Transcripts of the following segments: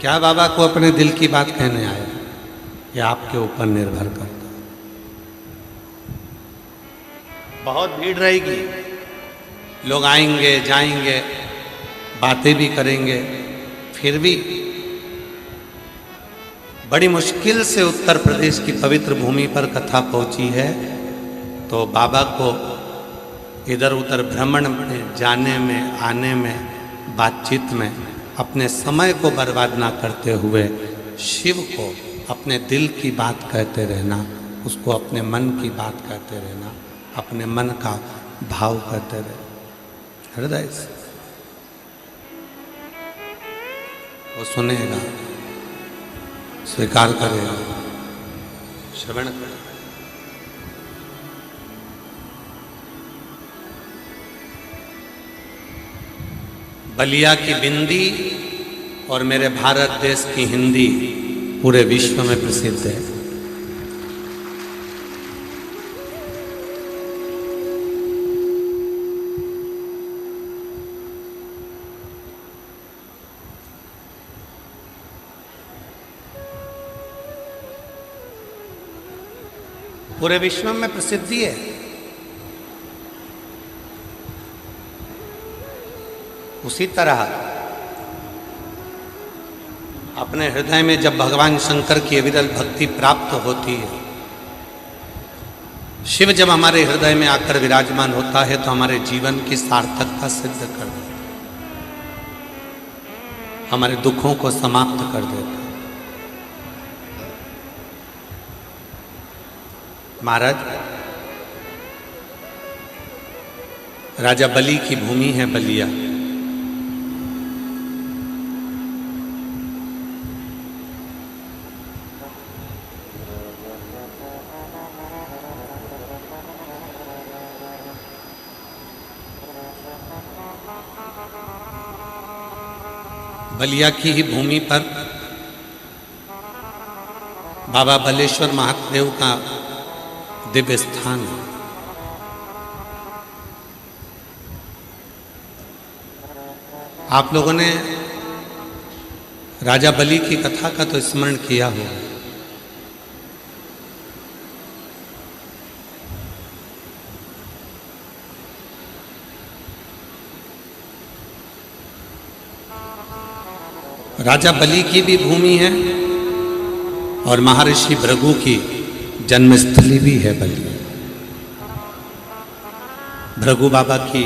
क्या बाबा को अपने दिल की बात कहने आए, ये आपके ऊपर निर्भर करता। बहुत भीड़ रहेगी, लोग आएंगे जाएंगे, बातें भी करेंगे, फिर भी बड़ी मुश्किल से उत्तर प्रदेश की पवित्र भूमि पर कथा पहुंची है। तो बाबा को इधर उधर भ्रमण में, जाने में, आने में, बातचीत में अपने समय को बर्बाद ना करते हुए शिव को अपने दिल की बात कहते रहना, उसको अपने मन की बात कहते रहना, अपने मन का भाव कहते रहना हृदय से। वो सुनेगा, स्वीकार करेगा, श्रवण करेगा। बलिया की बिंदी और मेरे भारत देश की हिंदी पूरे विश्व में प्रसिद्ध है। पूरे विश्व में प्रसिद्धि है। उसी तरह अपने हृदय में जब भगवान शंकर की अविरल भक्ति प्राप्त होती है, शिव जब हमारे हृदय में आकर विराजमान होता है तो हमारे जीवन की सार्थकता सिद्ध कर देता, हमारे दुखों को समाप्त कर देता। महाराज, राजा बलि की भूमि है बलिया। बलिया की ही भूमि पर बाबा बलेश्वर महादेव का दिव्य स्थान है। आप लोगों ने राजा बलि की कथा का तो स्मरण किया होगा। राजा बलि की भी भूमि है और महर्षि भृगु की जन्मस्थली भी है बलिया। भृगु बाबा की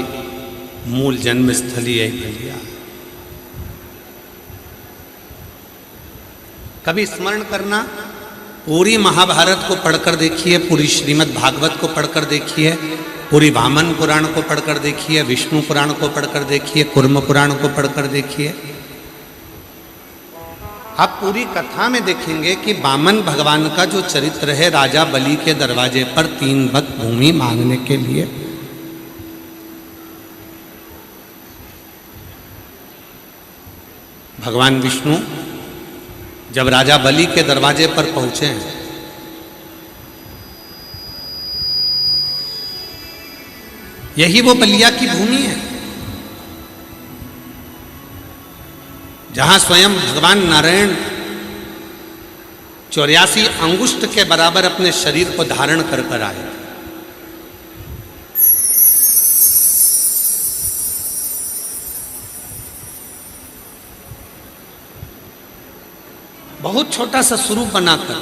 मूल जन्मस्थली है बलिया। कभी स्मरण करना, पूरी महाभारत को पढ़कर देखिए, पूरी श्रीमद् भागवत को पढ़कर देखिए, पूरी वामन पुराण को पढ़कर देखिए, विष्णु पुराण को पढ़कर देखिए, कूर्म पुराण को पढ़कर देखिए। आप पूरी कथा में देखेंगे कि वामन भगवान का जो चरित्र है, राजा बलि के दरवाजे पर 3 भक्त भूमि मांगने के लिए भगवान विष्णु जब राजा बलि के दरवाजे पर पहुंचे हैं, यही वो बलिया की भूमि है जहां स्वयं भगवान नारायण 84 अंगुष्ठ के बराबर अपने शरीर को धारण कर कर आए। बहुत छोटा सा स्वरूप बनाकर,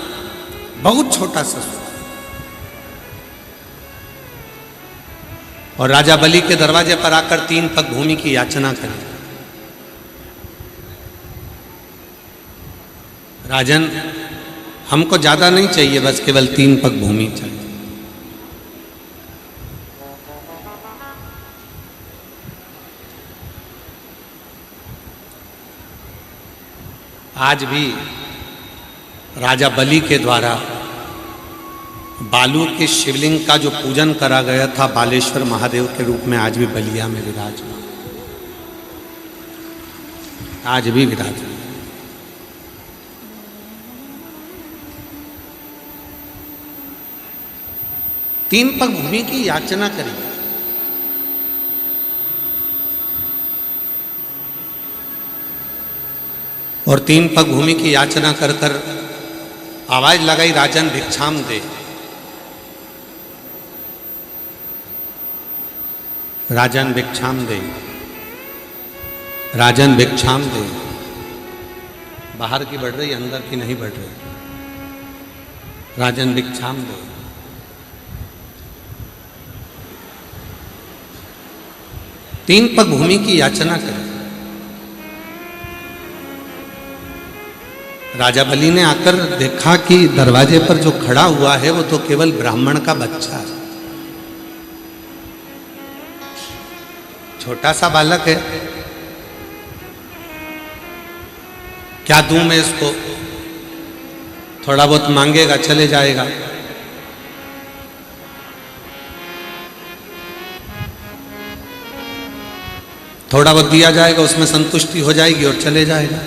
बहुत छोटा सा स्वरूप, और राजा बलि के दरवाजे पर आकर 3 पग भूमि की याचना करी। राजन, हमको ज्यादा नहीं चाहिए, बस केवल 3 पग भूमि चाहिए। आज भी राजा बलि के द्वारा बालू के शिवलिंग का जो पूजन करा गया था बालेश्वर महादेव के रूप में, आज भी बलिया में विराजमान, आज भी विराजमान। 3 पग भूमि की याचना करी। और 3 पग भूमि की याचना कर कर आवाज लगाई, राजन भिक्षाम दे। राजन भिक्षाम दे, राजन भिक्षाम दे। बाहर की बढ़ रही, अंदर की नहीं बढ़ रही। राजन भिक्षाम दे। तीन पग भूमि की याचना करें। राजा बलि ने आकर देखा कि दरवाजे पर जो खड़ा हुआ है वो तो केवल ब्राह्मण का बच्चा है, छोटा सा बालक है। क्या दूं मैं इसको? थोड़ा बहुत मांगेगा, चले जाएगा। थोड़ा बहुत दिया जाएगा, उसमें संतुष्टि हो जाएगी और चले जाएगा।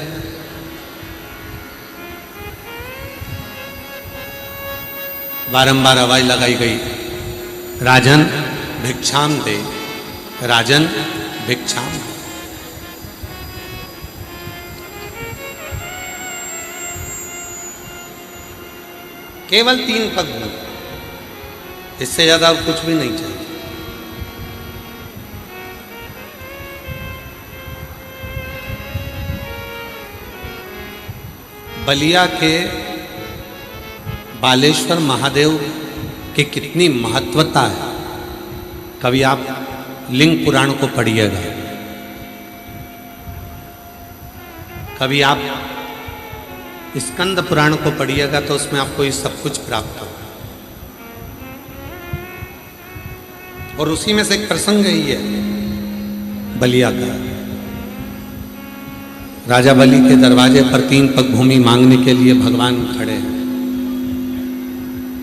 बारंबार आवाज लगाई गई, राजन भिक्षाम दे, राजन भिक्षाम दे। केवल 3 पग भूमि, इससे ज्यादा और कुछ भी नहीं चाहिए। बलिया के बालेश्वर महादेव की कितनी महत्वता है, कभी आप लिंग पुराण को पढ़िएगा, कभी आप स्कंद पुराण को पढ़िएगा तो उसमें आपको ये सब कुछ प्राप्त होगा। और उसी में से एक प्रसंग ही है बलिया का। राजा बलि के दरवाजे पर 3 पग भूमि मांगने के लिए भगवान खड़े हैं।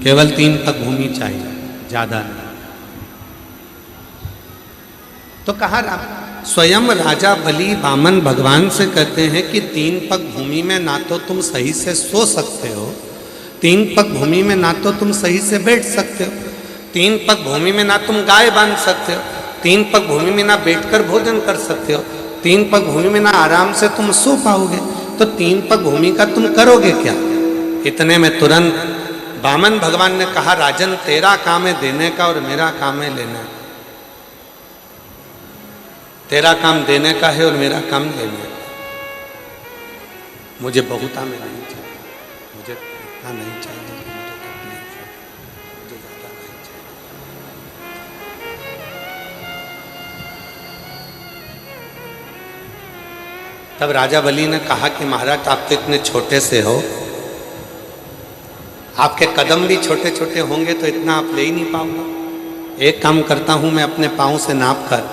केवल 3 पग भूमि चाहिए, ज्यादा नहीं। तो कहा स्वयं राजा बलि वामन भगवान से कहते हैं कि 3 पग भूमि में ना तो तुम सही से सो सकते हो, 3 पग भूमि में ना तो तुम सही से बैठ सकते हो, 3 पग भूमि में ना तुम गाय बांध सकते हो, 3 पग भूमि में ना बैठकर भोजन कर सकते हो, 3 पग भूमि में ना आराम से तुम सो पाओगे। तो 3 पग भूमि का तुम करोगे क्या? इतने में तुरंत वामन भगवान ने कहा, राजन तेरा काम है देने का और मेरा काम है लेना। तेरा काम देने का है और मेरा काम लेने का। मुझे बहुता में नहीं चाहिए, मुझे इतना नहीं चाहिए कि मुझे तकलीफ है, मुझे ज्यादा नहीं चाहिए। तब राजा बलि ने कहा कि महाराज आप तो इतने छोटे से हो, आपके कदम भी छोटे छोटे होंगे तो इतना आप ले ही नहीं पाऊंगा। एक काम करता हूं, मैं अपने पांव से नाप कर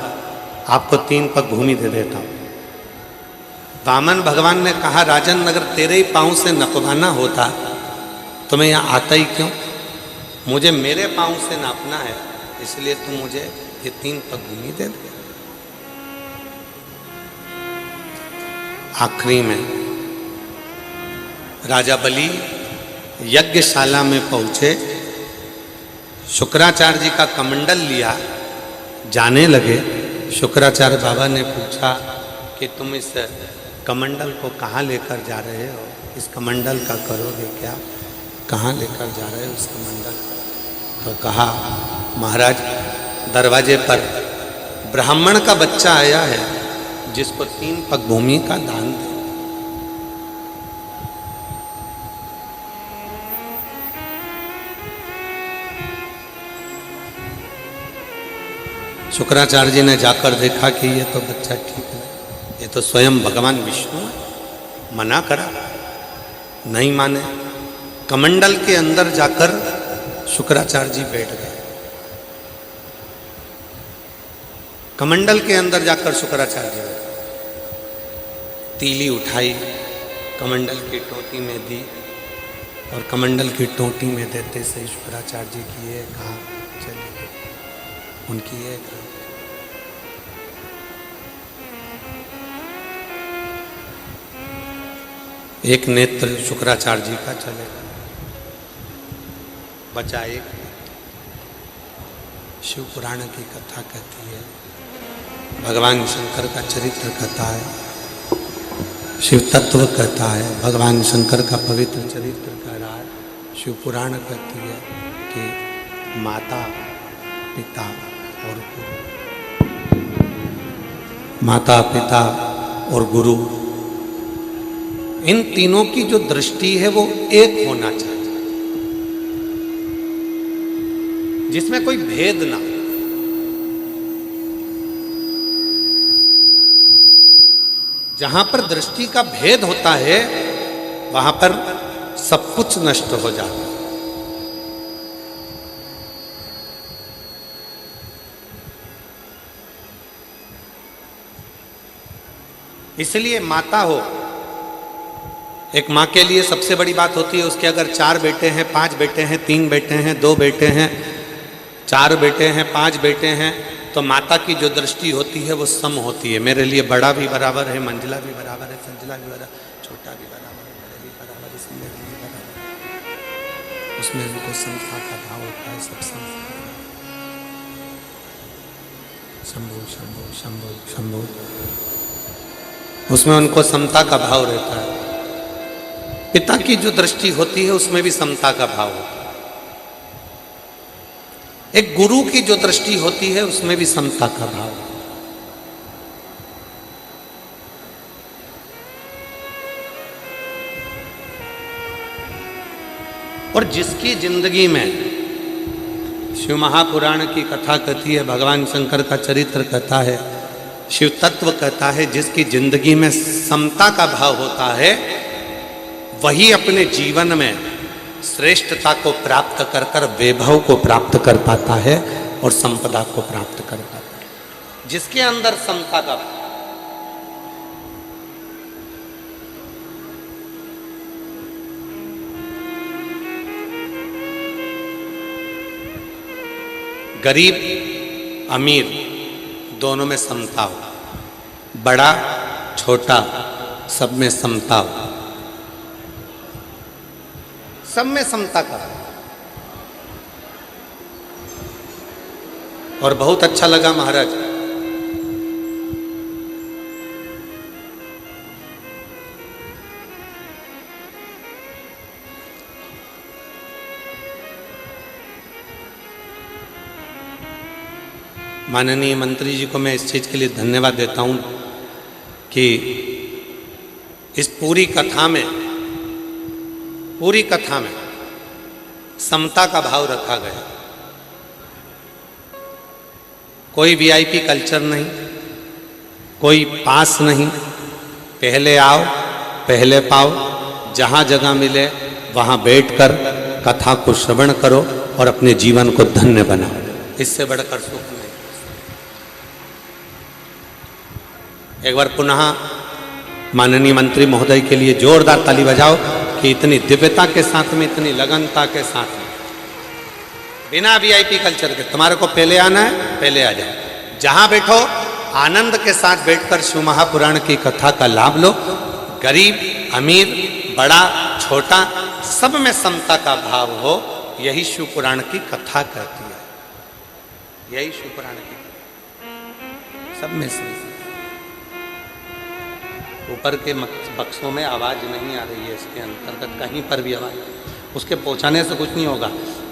आपको 3 पग भूमि दे देता हूं। वामन भगवान ने कहा, राजन अगर तेरे ही पांव से नपवाना होता तो मैं यहां आता ही क्यों? मुझे मेरे पांव से नापना है, इसलिए तुम मुझे ये 3 पग भूमि दे दे। आखिरी में राजा बलि यज्ञशाला में पहुंचे, शुक्राचार्य जी का कमंडल लिया, जाने लगे। शुक्राचार्य बाबा ने पूछा कि तुम इस कमंडल को कहाँ लेकर जा रहे हो? इस कमंडल का करोगे क्या? कहाँ लेकर जा रहे हो इस कमंडल? तो कहा, महाराज दरवाजे पर ब्राह्मण का बच्चा आया है जिसको 3 पग भूमि का दान दे। शुक्राचार्य जी ने जाकर देखा कि ये तो बच्चा ठीक है, ये तो स्वयं भगवान विष्णु है। मना करा, नहीं माने। कमंडल के अंदर जाकर शुक्राचार्य जी बैठ गए। कमंडल के अंदर जाकर शुक्राचार्य जी बैठ गए। तीली उठाई, कमंडल की टोटी में दी और कमंडल की टोटी में देते से शुक्राचार्य जी की ये कहा चले गए। उनकी एक नेत्र शुक्राचार्य जी का चलेगा, बचा एक। शिव पुराण की कथा कहती है, भगवान शंकर का चरित्र कथा है। शिव तत्व कहता है, भगवान शंकर का पवित्र चरित्र कह रहा है। शिव पुराण कहती है कि माता पिता और गुरु, माता पिता और गुरु, इन तीनों की जो दृष्टि है वो एक होना चाहिए, जिसमें कोई भेद ना। जहां पर दृष्टि का भेद होता है वहां पर सब कुछ नष्ट हो जाता है। इसलिए माता हो, एक मां के लिए सबसे बड़ी बात होती है उसके अगर 4 बेटे हैं, 5 बेटे हैं, 3 बेटे हैं, 2 बेटे हैं, 4 बेटे हैं, 5 बेटे हैं, तो माता की जो दृष्टि होती है वो सम होती है। मेरे लिए बड़ा भी बराबर है, मंजिला भी बराबर है, संजिला भी बराबर, छोटा भी बराबर है, बड़े भी बराबर, इसमें मेरे लिए बराबर। उसमें उनको समता का भाव होता है, सब समता। शंभु शंभु शंभु शंभु, उसमें उनको समता का भाव रहता है। पिता की जो दृष्टि होती है उसमें भी समता का भाव होता है। एक गुरु की जो दृष्टि होती है उसमें भी समता का भाव। और जिसकी जिंदगी में, शिव महापुराण की कथा कहती है, भगवान शंकर का चरित्र कहता है, शिव तत्व कहता है, जिसकी जिंदगी में समता का भाव होता है वही अपने जीवन में श्रेष्ठता को प्राप्त कर कर वैभव को प्राप्त कर पाता है और संपदा को प्राप्त कर पाता है। जिसके अंदर समता का भाव, गरीब अमीर दोनों में समता हो, बड़ा छोटा सब में समता हो, सब में समता का। और बहुत अच्छा लगा महाराज, माननीय मंत्री जी को मैं इस चीज के लिए धन्यवाद देता हूं कि इस पूरी कथा में समता का भाव रखा गया। कोई वीआईपी कल्चर नहीं, कोई पास नहीं, पहले आओ पहले पाओ, जहां जगह मिले वहां बैठकर कथा को श्रवण करो और अपने जीवन को धन्य बनाओ। इससे बढ़कर सुख नहीं। एक बार पुनः माननीय मंत्री महोदय के लिए जोरदार ताली बजाओ कि इतनी दिव्यता के साथ में, इतनी लगनता के साथ में, बिना वीआईपी कल्चर के, तुम्हारे को पहले आना है पहले आ जाओ, जहां बैठो आनंद के साथ बैठकर शिव महापुराण की कथा का लाभ लो। गरीब अमीर, बड़ा छोटा, सब में समता का भाव हो, यही शिव पुराण की कथा कहती है। यही शिव पुराण की कथा, सब में समता। ऊपर के बक्सों में आवाज नहीं आ रही है, इसके अंतर्गत कहीं पर भी आवाज, उसके पहुंचाने से कुछ नहीं होगा।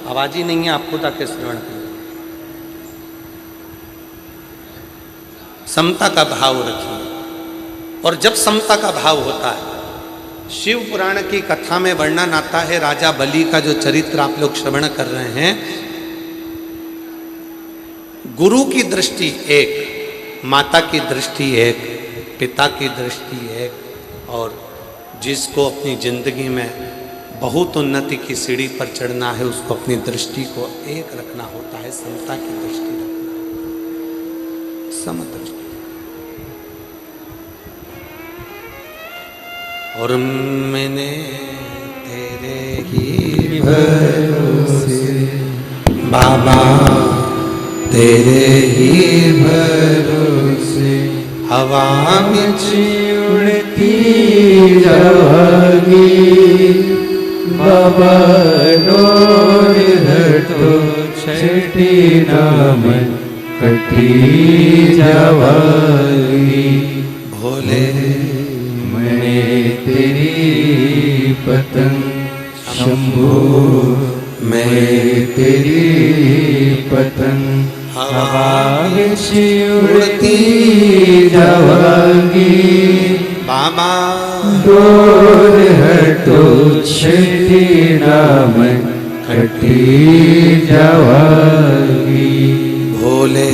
आवाज ही नहीं है, आप खुद आके श्रवण करें। समता का भाव रखिए। और जब समता का भाव होता है, शिव पुराण की कथा में वर्णन आता है राजा बलि का, जो चरित्र आप लोग श्रवण कर रहे हैं। गुरु की दृष्टि एक, माता की दृष्टि एक, पिता की दृष्टि एक, और जिसको अपनी जिंदगी में बहुत उन्नति की सीढ़ी पर चढ़ना है उसको अपनी दृष्टि को एक रखना होता है, समता की दृष्टि रखना, समदृष्टि। और मैंने तेरे ही भरोसे बाबा, तेरे ही भरोसे हवा में उड़ती जाएगी बाबा, डोर धरतो छठी नाम कटी जावागी। भोले मने पतंग शंभो मैं तेरी पतंग हवा विच उड़ती जावांगी बाबा डोर हटो छठी नाम खटी जावांगी भोले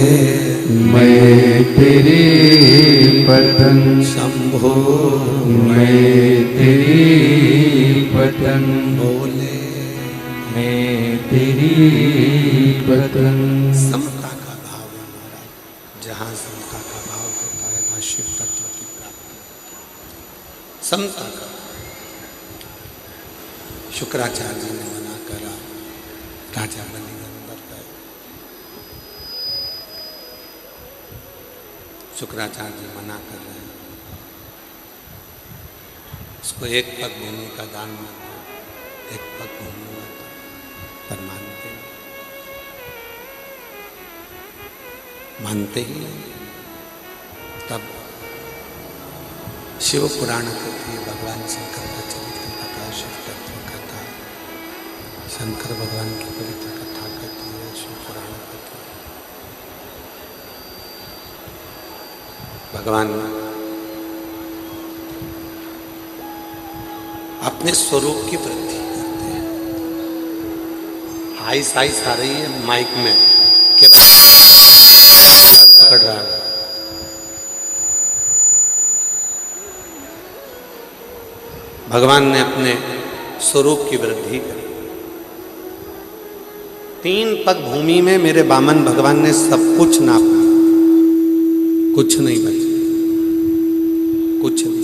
मैं तेरी पतंग शंभो मैं तेरी पतंग भोले मैं तेरी पतंग। समता का भाव है महाराज, जहाँ समता का भाव होता है वहाँ शिव तत्व की प्राप्ति होती है। समता का शुक्राचार्य जी ने मना करा, राजा बलि अंदर गए। शुक्राचार्य जी मना कर रहे हैं, उसको एक पग भूमि का दान मत दो, एक पग भूमि मत दो, पर मानते ही नहीं। तब शिव पुराण कहती है, भगवान शंकर का चरित्र कथा, शिव तत्व कथा, शंकर भगवान की पवित्र कथा कहती है, शिव पुराण कहती है। भगवान अपने स्वरूप की वृद्धि करते हैं। हाई साइस आ रही है माइक में, केवल पकड़ रहा है। भगवान ने अपने स्वरूप की वृद्धि करी। 3 पग भूमि में मेरे बामन भगवान ने सब कुछ नापा, कुछ नहीं बचा, कुछ नहीं।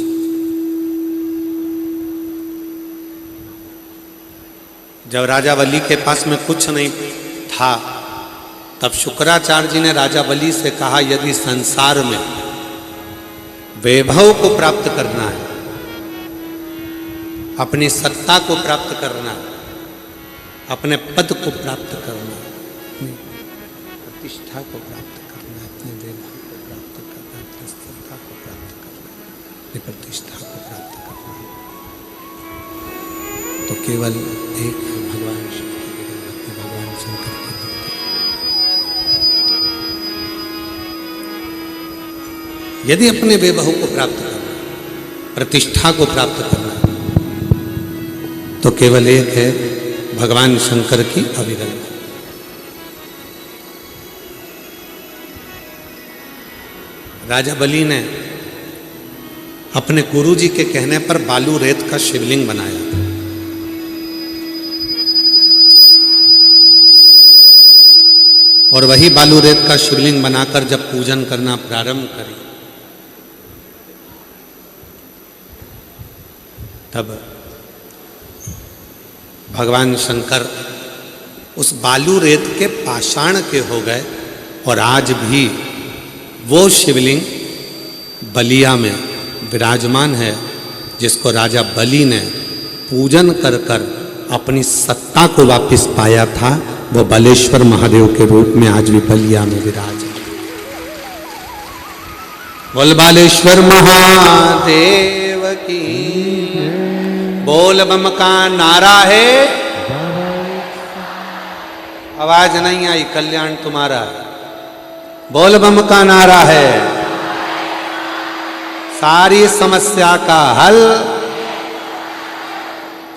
जब राजा बलि के पास में कुछ नहीं था, तब शुक्राचार्य जी ने राजा बलि से कहा, यदि संसार में वैभव को प्राप्त करना है, अपनी सत्ता को प्राप्त करना है, अपने पद को प्राप्त करना है, अपनी प्रतिष्ठा को प्राप्त करना है, अपने वैभव को प्राप्त करना है, अपनी सत्ता को प्राप्त करना है, अपनी प्रतिष्ठा को प्राप्त करना है, तो केवल एक भगवान शिव की भक्ति, भगवान शंकर की भक्ति। यदि अपने वैभव को प्राप्त करना, प्रतिष्ठा को प्राप्त करना, तो केवल एक है, भगवान शंकर की अविरल। राजा बलि ने अपने गुरुजी के कहने पर बालू रेत का शिवलिंग बनाया था। और वही बालू रेत का शिवलिंग बनाकर जब पूजन करना प्रारंभ करी, तब भगवान शंकर उस बालू रेत के पाषाण के हो गए। और आज भी वो शिवलिंग बलिया में विराजमान है, जिसको राजा बलि ने पूजन कर कर अपनी सत्ता को वापस पाया था। वो बलेश्वर महादेव के रूप में आज भी बलिया में विराज है। बोल बालेश्वर महादेव की, बोल बम का नारा है। आवाज नहीं आई, कल्याण तुम्हारा। बोल बम का नारा है, सारी समस्या का हल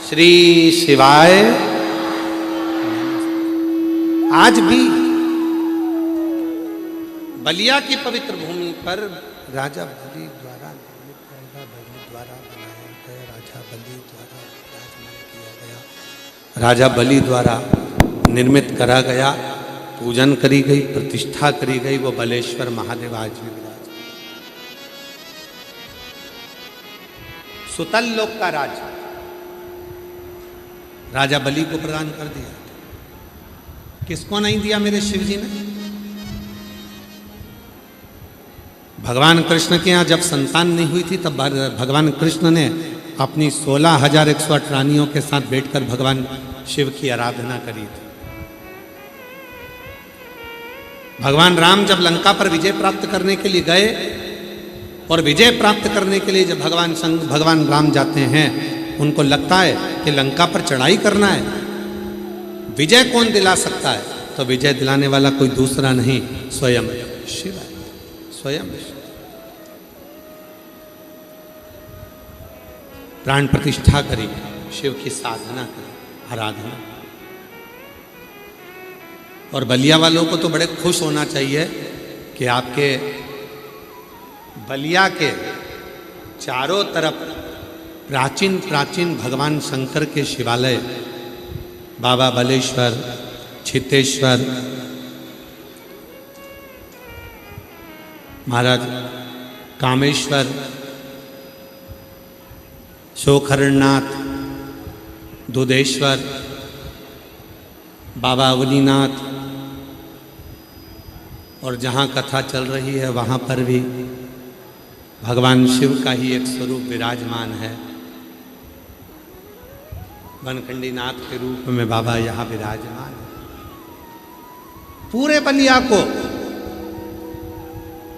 श्री शिवाय। आज भी बलिया की पवित्र भूमि पर राजा बलि द्वारा द्वारा बनाया गया, राजा बलि द्वारा विराजमान किया गया, राजा बलि द्वारा निर्मित करा गया, पूजन करी गई, प्रतिष्ठा करी गई, वो बलेश्वर महादेव आज भी विराज। सुतल लोक का राज राजा बलि को प्रदान कर दिया। किसको नहीं दिया मेरे शिव जी ने? भगवान कृष्ण के यहाँ जब संतान नहीं हुई थी, तब भगवान कृष्ण ने अपनी 16,108 रानियों के साथ बैठकर भगवान शिव की आराधना करी थी। भगवान राम जब लंका पर विजय प्राप्त करने के लिए गए, और विजय प्राप्त करने के लिए जब भगवान राम जाते हैं, उनको लगता है कि लंका पर चढ़ाई करना है, विजय कौन दिला सकता है? तो विजय दिलाने वाला कोई दूसरा नहीं, स्वयं शिव है, स्वयं शिव। प्राण प्रतिष्ठा करी, शिव की साधना करी, आराधना। और बलिया वालों को तो बड़े खुश होना चाहिए कि आपके बलिया के चारों तरफ प्राचीन प्राचीन भगवान शंकर के शिवालय, बाबा बलेश्वर, छितेश्वर, महाराज कामेश्वर, शोखरनाथ, दुधेश्वर, बाबा अवनीनाथ, और जहाँ कथा चल रही है वहाँ पर भी भगवान शिव का ही एक स्वरूप विराजमान है। वनखंडी नाथ के रूप में बाबा यहाँ विराजमान है। पूरे बलिया को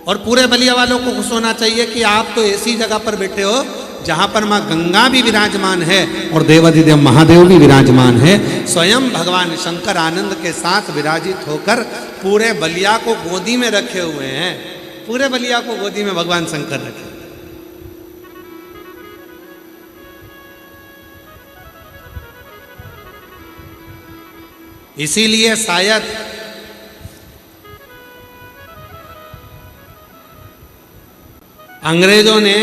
और पूरे बलिया वालों को खुश होना चाहिए कि आप तो ऐसी जगह पर बैठे हो जहां पर मां गंगा भी विराजमान है और देवाधिदेव महादेव भी विराजमान है। स्वयं भगवान शंकर आनंद के साथ विराजित होकर पूरे बलिया को गोदी में रखे हुए हैं। पूरे बलिया को गोदी में भगवान शंकर रखे। इसीलिए शायद अंग्रेजों ने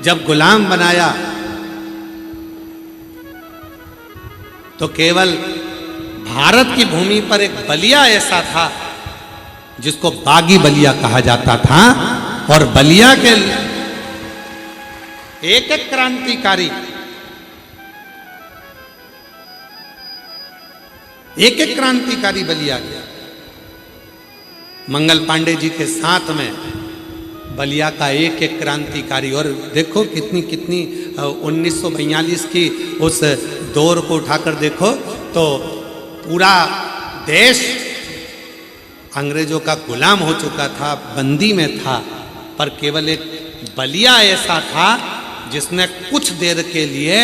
जब गुलाम बनाया तो केवल भारत की भूमि पर एक बलिया ऐसा था जिसको बागी बलिया कहा जाता था, और बलिया के एक एक क्रांतिकारी, एक एक क्रांतिकारी बलिया के। मंगल पांडे जी के साथ में बलिया का एक एक क्रांतिकारी। और देखो कितनी कितनी 1942 की उस दौर को उठाकर देखो तो पूरा देश अंग्रेजों का गुलाम हो चुका था, बंदी में था, पर केवल एक बलिया ऐसा था जिसने कुछ देर के लिए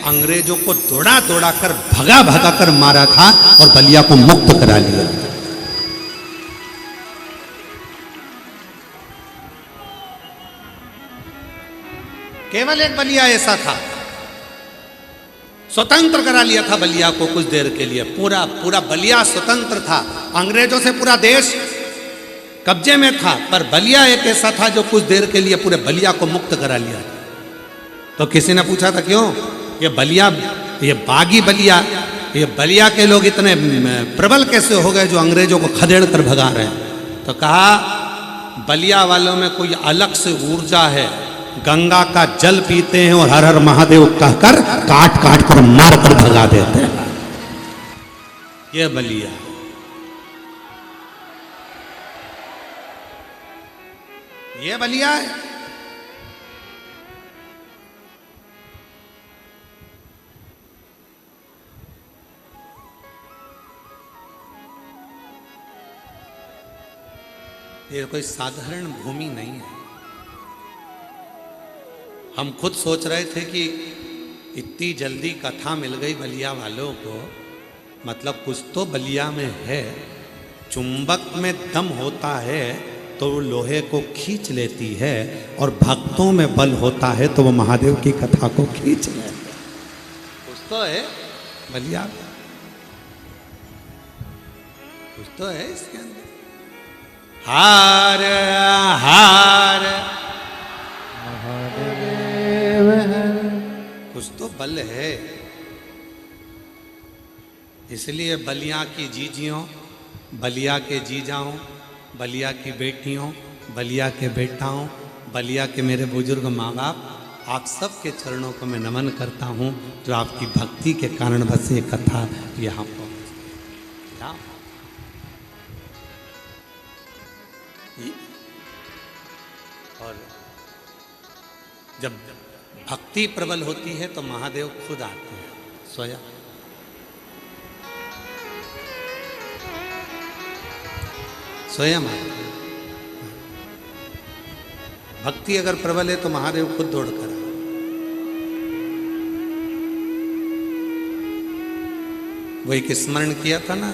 अंग्रेजों को दौड़ा दौड़ा कर भगा भगा कर मारा था और बलिया को मुक्त करा लिया। केवल एक बलिया ऐसा था, स्वतंत्र करा लिया था बलिया को कुछ देर के लिए। पूरा पूरा बलिया स्वतंत्र था, अंग्रेजों से पूरा देश कब्जे में था, पर बलिया एक ऐसा था जो कुछ देर के लिए पूरे बलिया को मुक्त करा लिया। तो किसी ने पूछा था क्यों ये बलिया, ये बागी बलिया, ये बलिया के लोग इतने प्रबल कैसे हो गए जो अंग्रेजों को खदेड़ कर भगा रहे हैं? तो कहा बलिया वालों में कोई अलग से ऊर्जा है, गंगा का जल पीते हैं और हर हर महादेव कहकर काट काट कर मार कर भगा देते हैं। ये बलिया, ये बलिया है। ये कोई साधारण भूमि नहीं है। हम खुद सोच रहे थे कि इतनी जल्दी कथा मिल गई बलिया वालों को, मतलब कुछ तो बलिया में है। चुंबक में दम होता है तो वो लोहे को खींच लेती है, और भक्तों में बल होता है तो वो महादेव की कथा को खींच लेते हैं। कुछ तो है बलिया, कुछ तो है इसके अंदर। हार हार कुछ तो बल है। इसलिए बलिया की जीजियों, बलिया के जीजाओं, बलिया की बेटियों, बलिया के बेटाओं, बलिया के मेरे बुजुर्ग माँ बाप, आप सब के चरणों को मैं नमन करता हूँ जो आपकी भक्ति के कारण बस ये कथा यहाँ पहुँची। और जब भक्ति प्रबल होती है तो महादेव खुद आते हैं स्वयं। स्वयं आते हैं। भक्ति अगर प्रबल है तो महादेव खुद दौड़ कर। वही कि स्मरण किया था ना।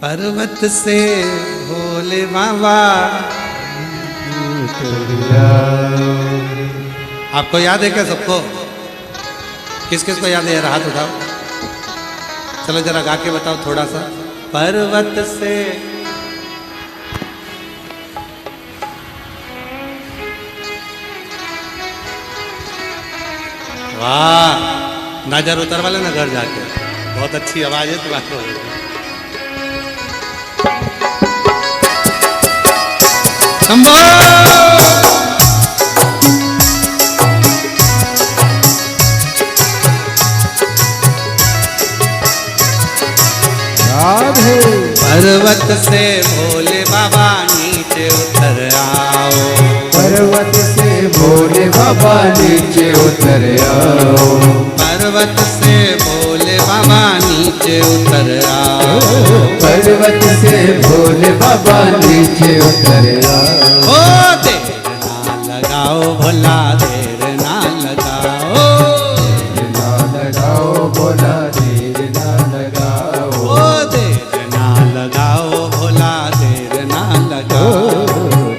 पर्वत से भोले बाबा, आपको याद है क्या सबको? किस किस को याद है? हाथ उठाओ, चलो जरा गा के बताओ थोड़ा सा। पर्वत से वाह, नजर उतर वाले ना घर जाके, बहुत अच्छी आवाज है तुम्हारी। शंभो पर्वत से भोले बाबा नीचे उतर आओ, पर्वत से भोले बाबा नीचे उतर आओ, पर्वत से भोले बाबा नीचे उतर आओ, पर्वत से भोले बाबा नीचे उतर आओ। ओ देर ना लगाओ भोला, देर ना लगाओ, देर ना लगाओ भोला, देर ना लगाओ, ओ देर ना लगाओ भोला, देर ना लगाओ,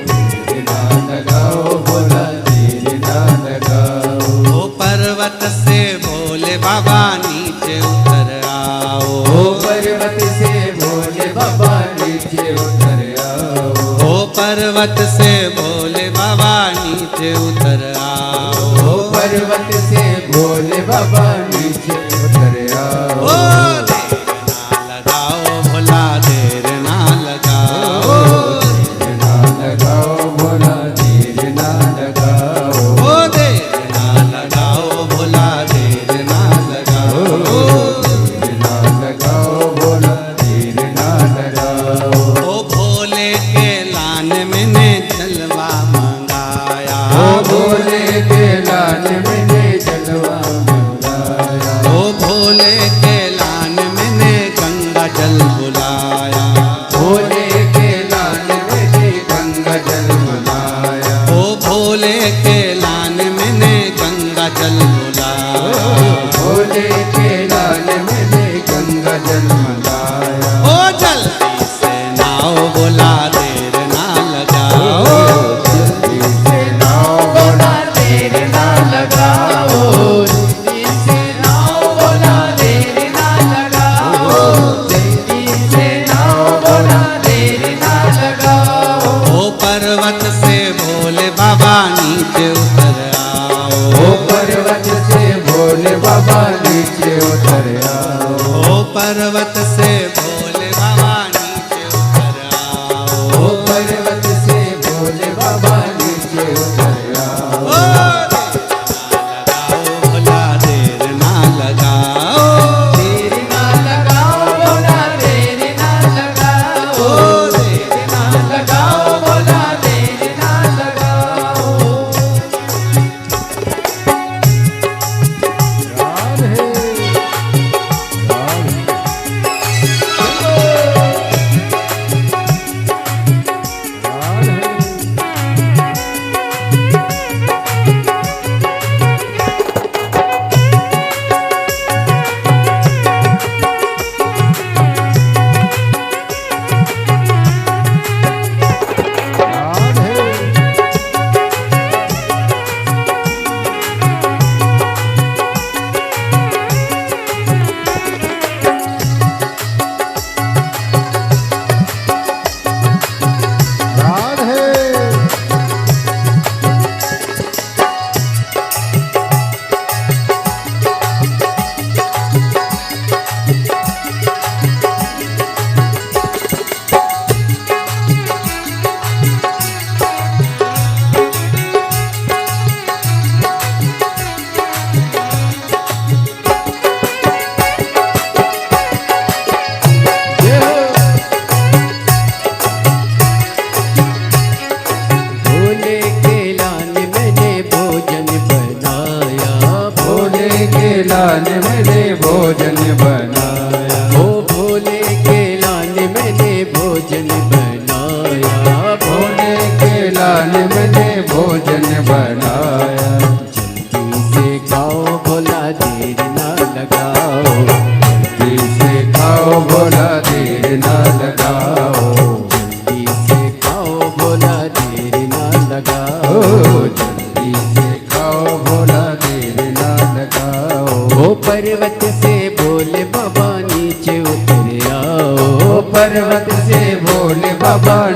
देर ना लगाओ भोला, देर ना लगाओ। ओ पर्वत से भोले बाबा नीचे उतर आओ, ओ पर्वत से भोले बाबा नीचे उतर आओ, ओ पर्वत से भोले बाबा नीचे उतर आओ, ओ पर्वत से भोले बाबा नीचे उतर आओ। ओ देर ना लगाओ भोला, देर ना लगाओ, देर ना लगाओ भोला, देर ना लगाओ, ओ देर ना लगाओ भोला, देर ना लगाओ, देर ना लगाओ भोला, देर ना लगाओ। ओ भोले के लान में ने जलवा मंगाया, ओ भोले के लाल मैंने जलवा मंगाया, ओ भोले के लान में ने गंगा जल बुलाया, भोले के लाल मैंने गंगा जल मनाया, ओ भोले के लान में ने गंगा जल बुलाया, भोले के लाल मैंने गंगा जल मनाया। ओ जल्दी से नाओ बोला, देर ना लगाओ, जल्दी से नाओ बोला, देर ना लगाओ, जल्दी से नाओ बोला, देर ना लगाओ, जल्दी से नाओ बोला, देर ना लगाओ। ओ पर्वत से भोले बाबा नीचे उतर आओ, ओ पर्वत से भोले बाबा नीचे उतर आओ, ओ पर्वत से भोले बाबा नीचे उतर आओ, ओ पर्वत से भोले बाबा नीचे उतर आओ। ओ देर ना लगाओ भोला, देर ना लगाओ, देर ना लगाओ भोला, देर ना लगाओ, ओ देर देर ना लगाओ भोला, देर ना लगाओ। राधे राधे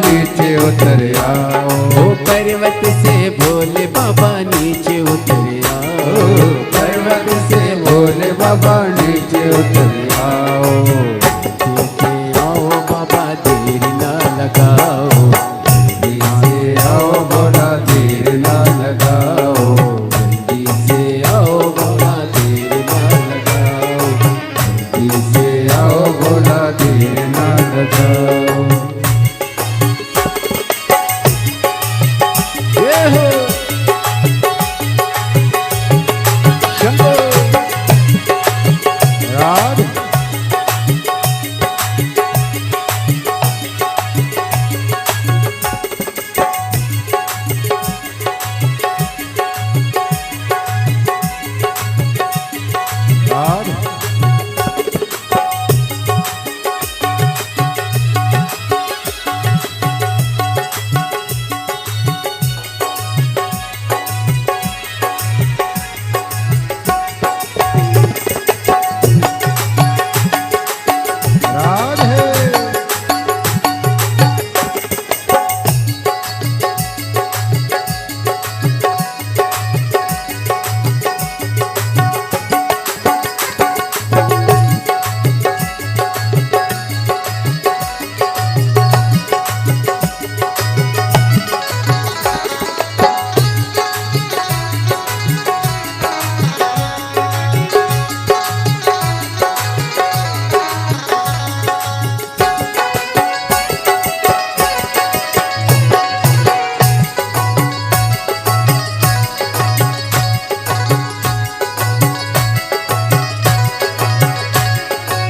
नीचे उतर आओ। ओ पर्वत से भोले बाबा नीचे उतर आओ। पर्वत से भोले बाबा नीचे उतर आओ। नीचे आओ बाबा देर ना लगाओ। नीचे आओ भोला देर ना लगाओ। जल्दी से आओ बाबा देर ना लगाओ। नीचे आओ भोला देर ना लगाओ। ये हो शंभो राज राज राधे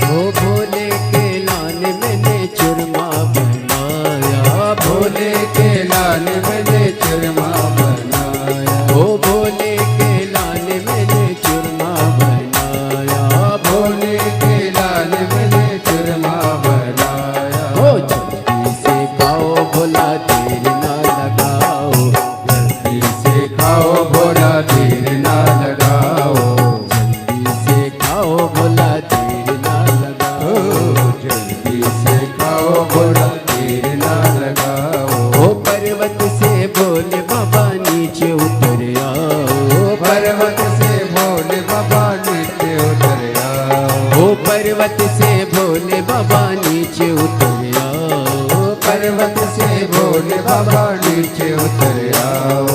ओ भोले के लाल मैंने चुरमा बनाया। भोले के लाल मैंने चरमा बनाया। ओ भोले के लाल मैंने चुरमा बनाया। भोले के लाल मैंने चरमा बनाया। ओ जल्दी से खाओ भोला देर ना लगाओ। जल्दी से खाओ भोला देर ना लगाओ। जल्दी से खाओ भोला देर ना लगाओ। जल्दी से खाओ भोला देर ना लगाओ। ओ पर्वत से भोले बाबा नीचे उतर आओ। पर्वत से भोले बाबा नीचे उतर आओ। ओ पर्वत से भोले बाबा नीचे उतर आओ। पर्वत से भोले बाबा नीचे उतर आओ।